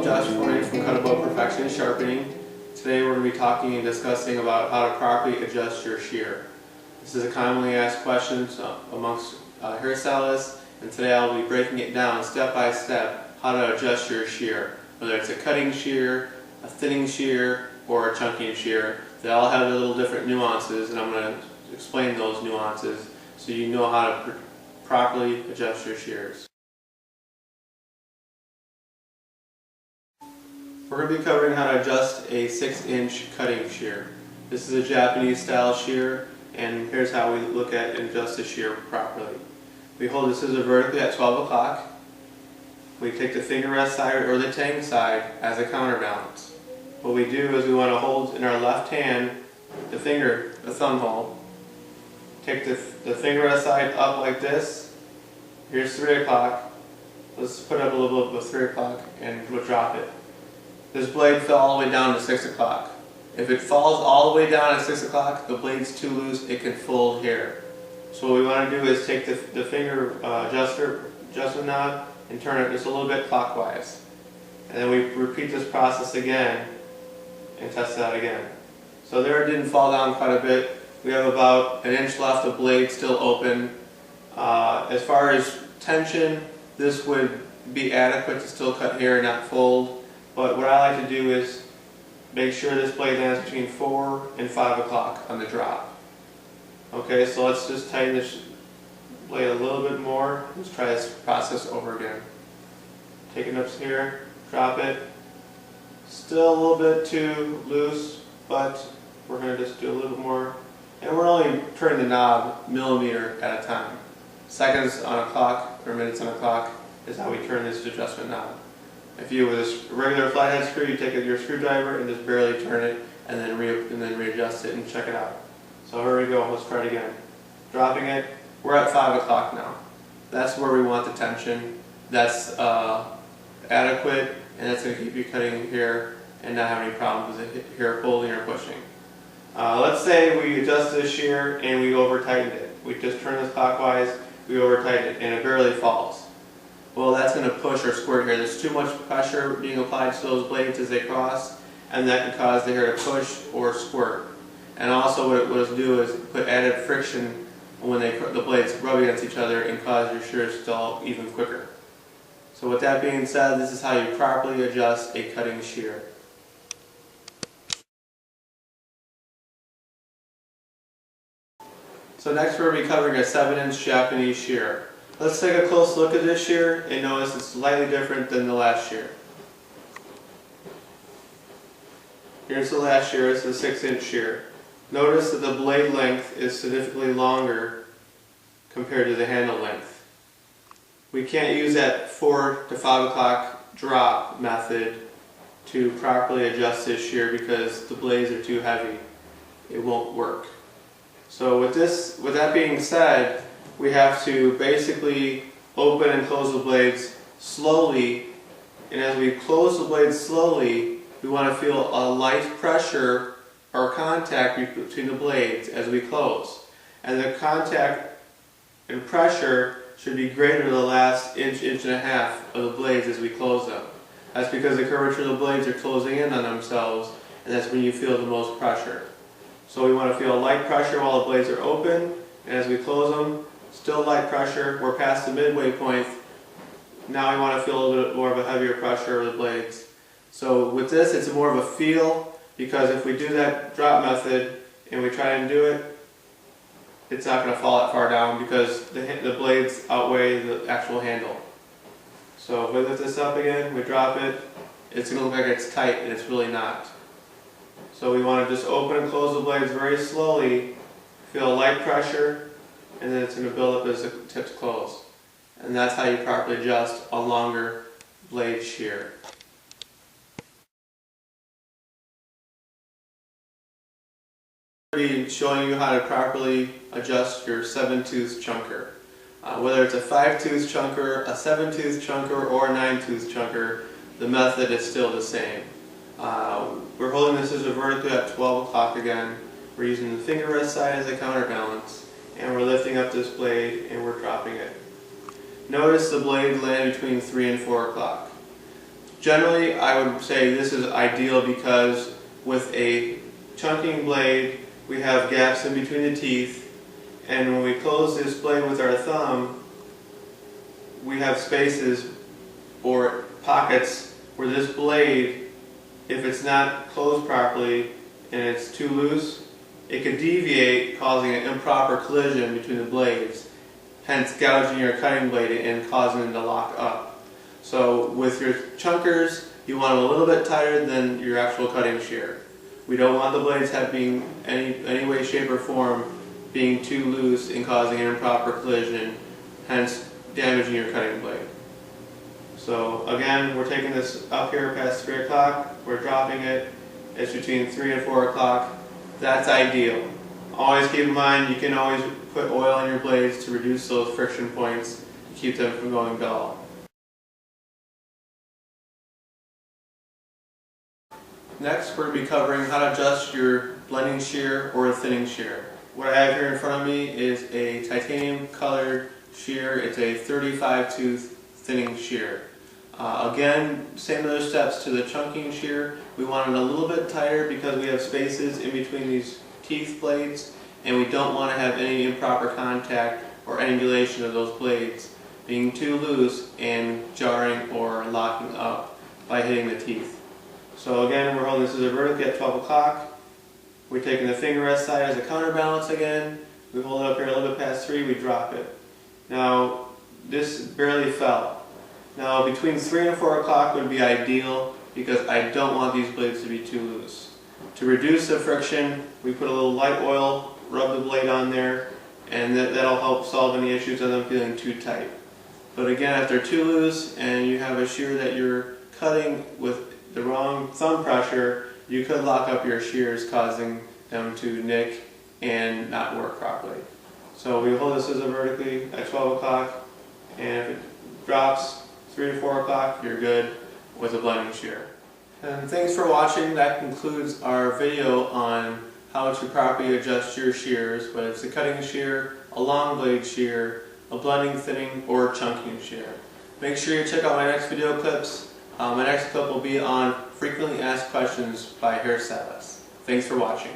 Hello, Josh from Cut Above Perfection Sharpening. Today we're going to be talking and discussing about how to properly adjust your shear. This is a commonly asked question amongst hairstylists, and today I'll be breaking it down step by step how to adjust your shear. Whether it's a cutting shear, a thinning shear, or a chunking shear, they all have their little different nuances, and I'm going to explain those nuances so you know how to properly adjust your shears. We're going to be covering how to adjust a 6-inch cutting shear. This is a Japanese style shear, and here's how we look at and adjust the shear properly. We hold the scissor vertically at 12 o'clock. We take the finger rest side or the tang side as a counterbalance. What we do is we want to hold in our left hand the finger, the thumb hole. Take the finger rest side up like this. Here's 3 o'clock. Let's put up a little bit of 3 o'clock and we'll drop it. This blade fell all the way down to 6 o'clock. If it falls all the way down at 6 o'clock, the blade's too loose, it can fold here. So what we want to do is take the finger adjustment knob and turn it just a little bit clockwise. And then we repeat this process again and test it out again. So there it didn't fall down quite a bit. We have about 1 inch left of blade still open. As far as tension, this would be adequate to still cut hair and not fold. But what I like to do is make sure this blade lands between 4 and 5 o'clock on the drop. Okay, so let's just tighten this blade a little bit more. Let's try this process over again. Take it up here, drop it. Still a little bit too loose, but we're going to just do a little bit more. And we're only turning the knob millimeter at a time. Seconds on a clock or minutes on a clock is how we turn this adjustment knob. If you with a regular flathead screw, you take your screwdriver and just barely turn it and then readjust it and check it out. So here we go, let's try it again. Dropping it, we're at 5 o'clock now. That's where we want the tension. That's adequate, and that's going to keep you cutting hair and not have any problems with it, hair pulling or pushing. Let's say we adjusted the shear and we over tightened it. We just turn this clockwise, we over tighten it, and it barely falls. Well, that's going to push or squirt hair. There's too much pressure being applied to those blades as they cross, and that can cause the hair to push or squirt. And also what it will do is put added friction when the blades rub against each other and cause your shears to stall even quicker. So with that being said, this is how you properly adjust a cutting shear. So next we're going to be covering a 7-inch Japanese shear. Let's take a close look at this shear and notice it's slightly different than the last shear. Here's the last shear, it's the 6-inch shear. Notice that the blade length is significantly longer compared to the handle length. We can't use that 4 to 5 o'clock drop method to properly adjust this shear because the blades are too heavy. It won't work. So with that being said, we have to basically open and close the blades slowly, and as we close the blades slowly, we want to feel a light pressure or contact between the blades as we close. And the contact and pressure should be greater than the last inch and a half of the blades as we close them. That's because the curvature of the blades are closing in on themselves, and that's when you feel the most pressure. So we want to feel light pressure while the blades are open, and as we close them, still light pressure. We're past the midway point. Now we want to feel a little bit more of a heavier pressure of the blades. So with this, it's more of a feel, because if we do that drop method and we try and do it, it's not going to fall that far down because the blades outweigh the actual handle. So if we lift this up again, we drop it, it's going to look like it's tight, and it's really not. So we want to just open and close the blades very slowly, feel light pressure, and then it's going to build up as the tips close. And that's how you properly adjust a longer blade shear. I'm going to be showing you how to properly adjust your 7-tooth chunker. Whether it's a 5-tooth chunker, a 7-tooth chunker, or a 9-tooth chunker, the method is still the same. We're holding the scissor vertically at 12 o'clock again. We're using the finger rest side as a counterbalance, and we're lifting up this blade and we're dropping it. Notice the blade land between 3 and 4 o'clock. Generally, I would say this is ideal because with a chunking blade, we have gaps in between the teeth, and when we close this blade with our thumb, we have spaces or pockets where this blade, if it's not closed properly and it's too loose, it could deviate, causing an improper collision between the blades, hence gouging your cutting blade and causing them to lock up. So with your chunkers, you want them a little bit tighter than your actual cutting shear. We don't want the blades having any way, shape, or form being too loose and causing an improper collision, hence damaging your cutting blade. So again, we're taking this up here past 3 o'clock, we're dropping it, it's between 3 and 4 o'clock. That's ideal. Always keep in mind, you can always put oil on your blades to reduce those friction points to keep them from going dull. Next, we're going to be covering how to adjust your blending shear or thinning shear. What I have here in front of me is a titanium colored shear. It's a 35 tooth thinning shear. Again, same other steps to the chunking shear. We want it a little bit tighter because we have spaces in between these teeth blades, and we don't want to have any improper contact or angulation of those blades being too loose and jarring or locking up by hitting the teeth. So again, we're holding this as a vertically at 12 o'clock. We're taking the finger rest side as a counterbalance again. We hold it up here a little bit past 3, we drop it. Now, this barely fell. Now, between 3 and 4 o'clock would be ideal because I don't want these blades to be too loose. To reduce the friction, we put a little light oil, rub the blade on there, and that'll help solve any issues of them feeling too tight. But again, if they're too loose and you have a shear that you're cutting with the wrong thumb pressure, you could lock up your shears, causing them to nick and not work properly. So we hold this as a vertically at 12 o'clock, and if it drops 3 to 4 o'clock, you're good with a blending shear. And thanks for watching. That concludes our video on how to properly adjust your shears, whether it's a cutting shear, a long blade shear, a blending, thinning, or chunking shear. Make sure you check out my next video clips. My next clip will be on frequently asked questions by hairstylists. Thanks for watching.